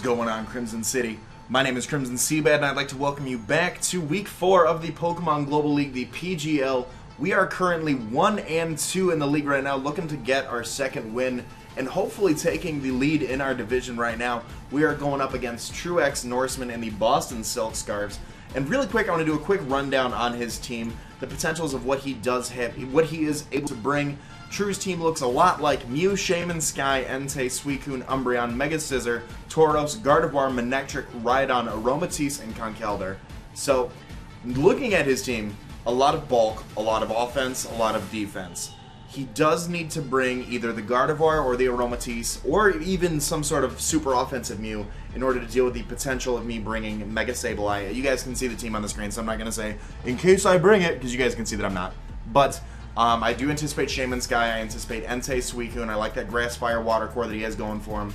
is going on, Crimson City? My name is Crimson CBAD, and I'd like to welcome you back to Week 4 of the Pokemon Global League, the PGL. We are currently 1-2 in the league right now, looking to get our second win, and hopefully taking the lead in our division right now. We are going up against TrueNORSEMAN and the Boston Silk Scarves. And really quick, I want to do a quick rundown on his team, the potentials of what he does have, what he is able to bring. True's team looks a lot like Mew, Shaman, Sky, Entei, Suicune, Umbreon, Mega Scissor, Tauros, Gardevoir, Manectric, Rhydon, Aromatisse, and Conkeldurr. So, looking at his team, a lot of bulk, a lot of offense, a lot of defense. He does need to bring either the Gardevoir or the Aromatisse, or even some sort of super offensive Mew in order to deal with the potential of me bringing Mega Sableye. You guys can see the team on the screen, so I'm not going to say, in case I bring it, because you guys can see that I'm not. But I do anticipate Shaman Sky, I anticipate Entei, Suicune, I like that Grass, Fire, Water core that he has going for him.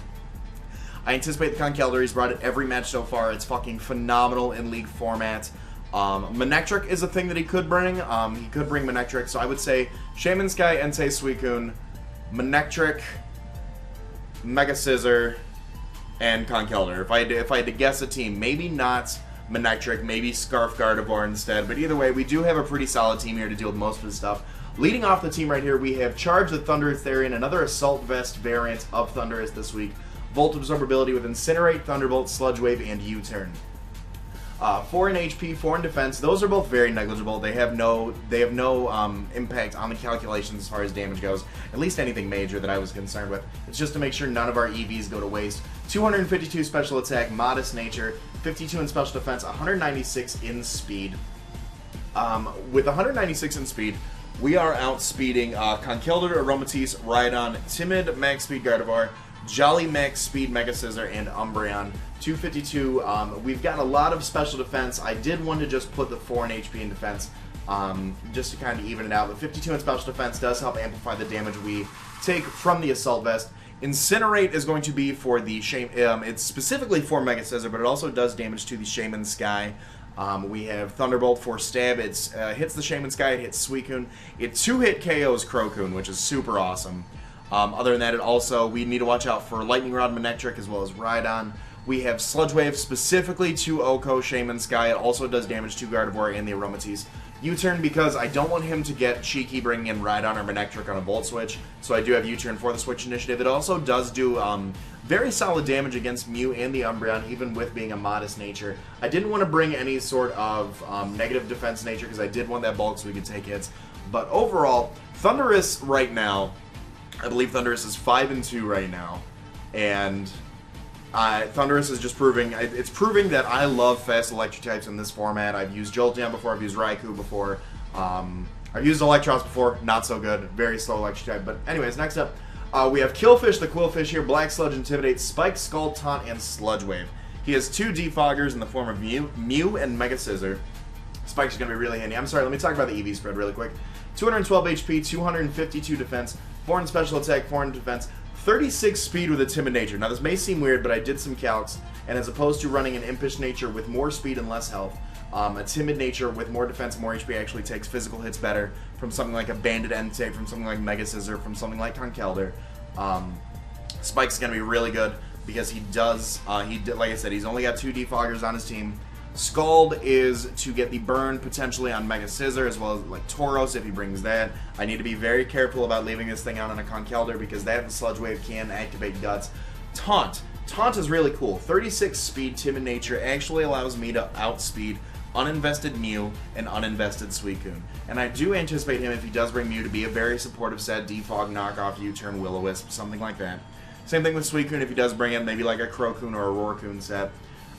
I anticipate the Conkeldurr, he's brought it every match so far, it's fucking phenomenal in League format. Manectric is a thing that he could bring, Manectric, so I would say Shaman Sky, Entei, Suicune, Manectric, Mega Scissor, and Conkeldurr. If I had to guess a team, maybe not Manectric, maybe Scarf Gardevoir instead, but either way, we do have a pretty solid team here to deal with most of the stuff. Leading off the team right here, we have Charge the Thundurus Therian, another Assault Vest variant of Thundurus this week. Volt Absorb ability with Incinerate, Thunderbolt, Sludge Wave, and U-Turn. 4 in HP, 4 in defense. Those are both very negligible. They have no impact on the calculations as far as damage goes. At least anything major that I was concerned with. It's just to make sure none of our EVs go to waste. 252 special attack, modest nature, 52 in special defense, 196 in speed. With 196 in speed, we are outspeeding Conkeldurr, Aromatisse, Rhydon, Timid, Max Speed Gardevoir, Jolly Max Speed Mega Scissor, and Umbreon. 252. We've got a lot of special defense. I did want to just put the 4 in HP in defense just to kind of even it out. But 52 in special defense does help amplify the damage we take from the Assault Vest. Incinerate is going to be for the it's specifically for Mega Scissor, but it also does damage to the Shaman Sky. We have Thunderbolt for stab. It hits the Shaman Sky, it hits Suicune. It 2-hit KOs Crocoon, which is super awesome. Other than that, we need to watch out for Lightning Rod, Manectric, as well as Rhydon. We have Sludge Wave specifically to Oko, Shaman Sky. It also does damage to Gardevoir and the Aromatisse. U-Turn because I don't want him to get cheeky bringing in Rhydon or Manectric on a Volt Switch, so I do have U-Turn for the Switch initiative. It also does do very solid damage against Mew and the Umbreon, even with being a modest nature. I didn't want to bring any sort of negative defense nature because I did want that bulk so we could take hits. But overall, Thundurus right now, I believe Thundurus is 5-2 right now, and Thundurus is just proving, it's proving that I love fast electric types in this format. I've used Jolteon before, I've used Raikou before, I've used Electros before, not so good, very slow electric type. But anyways, next up, we have Killfish, the Quillfish here, Black Sludge, Intimidate, Spike, Scald, Taunt, and Sludge Wave. He has 2 Defoggers in the form of Mew and Mega Scissor. Spike's going to be really handy. I'm sorry, let me talk about the EV spread really quick. 212 HP, 252 defense, 4 in special attack, 4 in defense, 36 speed with a timid nature. Now this may seem weird, but I did some calcs, and as opposed to running an impish nature with more speed and less health, a timid nature with more defense and more HP actually takes physical hits better from something like a Banded Entei, from something like Mega Scissor, from something like Conkeldurr. Spike's going to be really good because he does, like I said, he's only got 2 Defoggers on his team. Scald is to get the burn potentially on Mega Scissor as well as like Tauros if he brings that. I need to be very careful about leaving this thing out on a Conkeldurr because that and Sludge Wave can activate Guts. Taunt. Taunt is really cool. 36 speed, timid nature actually allows me to outspeed uninvested Mew and uninvested Suicune. And I do anticipate him, if he does bring Mew, to be a very supportive set, Defog, Knockoff, U-Turn, Will-O-Wisp, something like that. Same thing with Suicune if he does bring in maybe like a Crocoon or a Roarcoon set.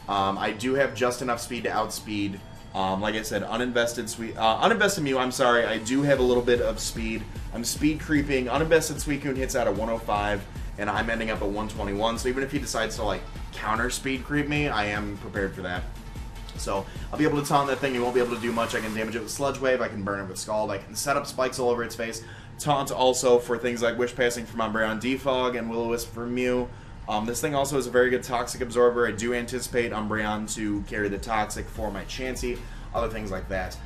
I do have just enough speed to outspeed, like I said, uninvested Mew, I'm sorry, I do have a little bit of speed. I'm speed creeping, uninvested Suicune hits out at 105, and I'm ending up at 121, so even if he decides to, like, counter speed creep me, I am prepared for that. So, I'll be able to taunt that thing, he won't be able to do much. I can damage it with Sludge Wave, I can burn it with Scald, I can set up spikes all over its face. Taunt also for things like Wish Passing from Umbreon, Defog, and Will-O-Wisp for Mew. This thing also is a very good Toxic Absorber. I do anticipate Umbreon to carry the Toxic for my Chancy, other things like that.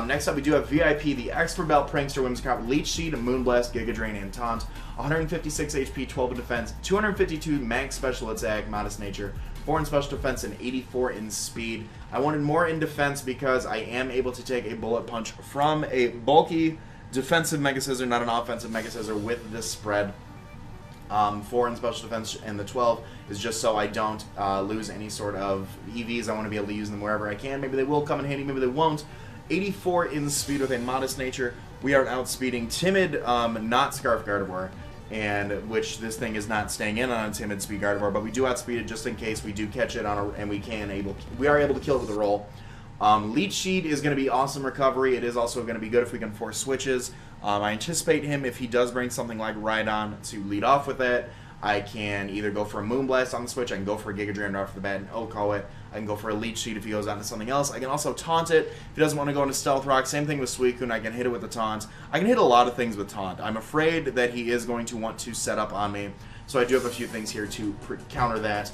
Next up, we do have VIP, the Expert Belt, Prankster, Whimsicott, Leech Seed, Moonblast, Giga Drain, and Taunt. 156 HP, 12 in defense, 252 max special attack, Modest Nature, 4 in special defense, and 84 in speed. I wanted more in defense because I am able to take a Bullet Punch from a bulky defensive Mega Scissor, not an offensive Mega Scissor, with this spread. 4 in special defense, and the 12 is just so I don't lose any sort of EVs. I want to be able to use them wherever I can. Maybe they will come in handy, maybe they won't. 84 in speed with a Modest Nature. We are outspeeding Timid, not Scarf Gardevoir, and which this thing is not staying in on a Timid Speed Gardevoir, but we do outspeed it just in case we do catch it on a, and we are able to kill it with a roll. Leech Seed is going to be awesome recovery. It is also going to be good if we can force switches. I anticipate him, if he does bring something like Rhydon, to lead off with it. I can either go for a Moonblast on the switch, I can go for a Giga Drain right off the bat and OHKO it. I can go for a Leech Seed if he goes on to something else. I can also taunt it if he doesn't want to go into Stealth Rock. Same thing with Suicune, I can hit it with the taunt. I can hit a lot of things with taunt. I'm afraid that he is going to want to set up on me, so I do have a few things here to counter that.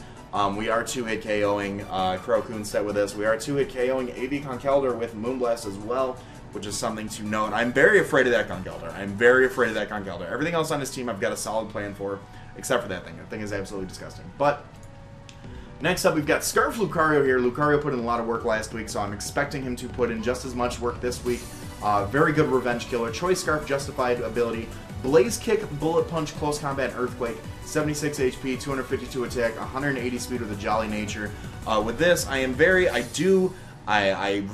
We are 2-hit KOing Crocoon set with this. We are 2-hit KOing AV Conkeldurr with Moonblast as well, which is something to note. I'm very afraid of that Conkeldurr. I'm very afraid of that Conkeldurr. Everything else on his team I've got a solid plan for, except for that thing. That thing is absolutely disgusting. But next up, we've got Scarf Lucario here. Lucario put in a lot of work last week, so I'm expecting him to put in just as much work this week. Very good Revenge Killer. Choice Scarf, Justified ability. Blaze Kick, Bullet Punch, Close Combat, and Earthquake. 76 HP, 252 attack, 180 speed with a Jolly Nature. With this, I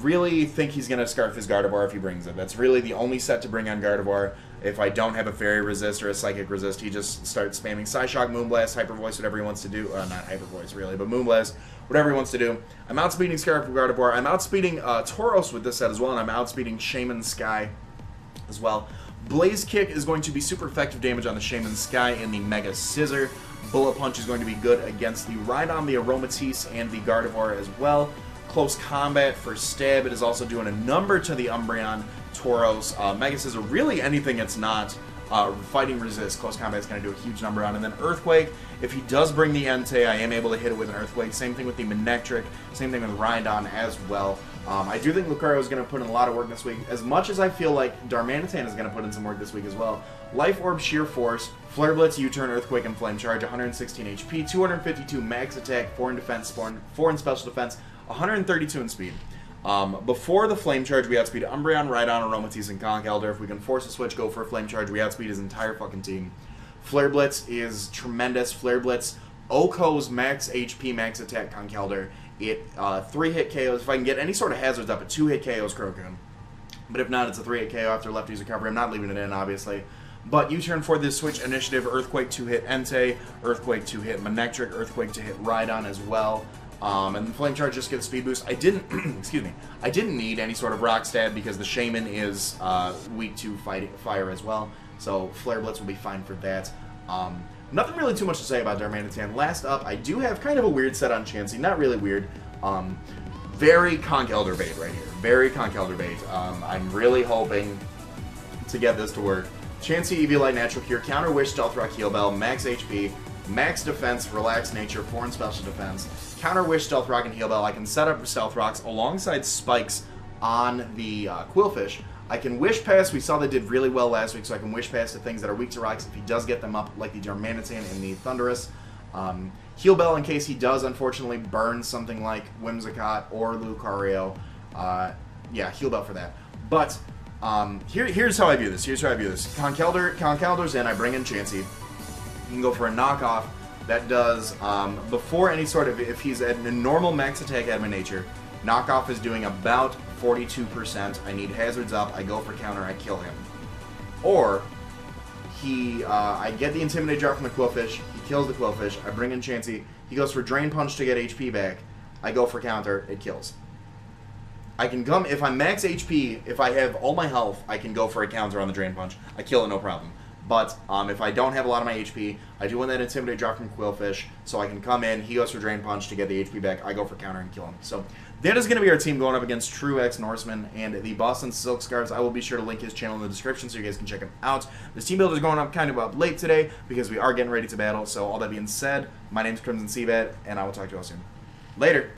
really think he's going to Scarf his Gardevoir if he brings it. That's really the only set to bring on Gardevoir. If I don't have a Fairy Resist or a Psychic Resist, he just starts spamming Psyshock, Moonblast, Hyper Voice, whatever he wants to do. Not Hyper Voice, really, but Moonblast, whatever he wants to do. I'm outspeeding Scarf Gardevoir. I'm outspeeding Tauros with this set as well, and I'm outspeeding Shaman Sky as well. Blaze Kick is going to be super effective damage on the Shaman Sky and the Mega Scissor. Bullet Punch is going to be good against the Rhydon, the Aromatisse, and the Gardevoir as well. Close Combat for Stab. It is also doing a number to the Umbreon, Tauros, Mega Scissor, really anything that's not Fighting Resist. Close Combat is going to do a huge number on. And then Earthquake, if he does bring the Entei, I am able to hit it with an Earthquake. Same thing with the Manectric, same thing with Rhydon as well. I do think Lucario is going to put in a lot of work this week, as much as I feel like Darmanitan is going to put in some work this week as well. Life Orb, Sheer Force, Flare Blitz, U-Turn, Earthquake, and Flame Charge, 116 HP, 252 max attack, 4 in defense, 4 in special defense, 132 in speed. Before the Flame Charge, we outspeed Umbreon, Rhydon, Aromatisse, and Conkeldurr. If we can force a switch, go for a Flame Charge, we outspeed his entire fucking team. Flare Blitz is tremendous. Flare Blitz OHKO's max HP, max attack Conkeldurr. It 3-hit KOs. If I can get any sort of hazards up, a 2-hit KOs Crocoon. But if not, it's a 3-hit KO after lefty's recovery. I'm not leaving it in, obviously. But U-turn for this switch initiative, Earthquake to hit Entei, Earthquake to hit Manectric, Earthquake to hit Rhydon as well. And the Flame Charge just gets speed boost. I didn't, excuse me, I didn't need any sort of Rock Stab because the Shaman is weak to fire as well. So Flare Blitz will be fine for that. Nothing really too much to say about Darmanitan. Last up, I do have kind of a weird set on Chancy. Not really weird. Very Conkeldurr bait right here. Very Conkeldurr bait. I'm really hoping to get this to work. Chancy, Eviolite, Natural Cure, Counter Wish, Stealth Rock, Heal Bell, Max HP, Max Defense, Relax Nature, 4 in Special Defense, Counter Wish, Stealth Rock, and Heal Bell. I can set up Stealth Rocks alongside Spikes on the Quillfish. I can Wish Pass. We saw they did really well last week, so I can Wish Pass to things that are weak to rocks if he does get them up, like the Darmanitan and the Thundurus. Heal Bell in case he does, unfortunately, burn something like Whimsicott or Lucario. Yeah, Heal Bell for that. But here's how I view this. Here's how I view this. Conkeldurr's in. I bring in Chancy. You can go for a knockoff that does, before any sort of, if he's at a normal max attack Admin Nature, knockoff is doing about 42%. I need hazards up. I go for counter. I kill him. Or I get the Intimidate drop from the Quillfish. He kills the Quillfish. I bring in Chancy. He goes for Drain Punch to get HP back. I go for counter. It kills. I can come, if I'm max HP, if I have all my health, I can go for a counter on the Drain Punch. I kill it, no problem. But if I don't have a lot of my HP, I do want that Intimidate drop from Quillfish, so I can come in, he goes for Drain Punch to get the HP back, I go for counter and kill him. So that is going to be our team going up against TrueNORSEMAN and the Boston Silk Scarves. I will be sure to link his channel in the description so you guys can check him out. This team builder is going up kind of up late today because we are getting ready to battle. So all that being said, my name is CrimsonCBAD, and I will talk to you all soon. Later.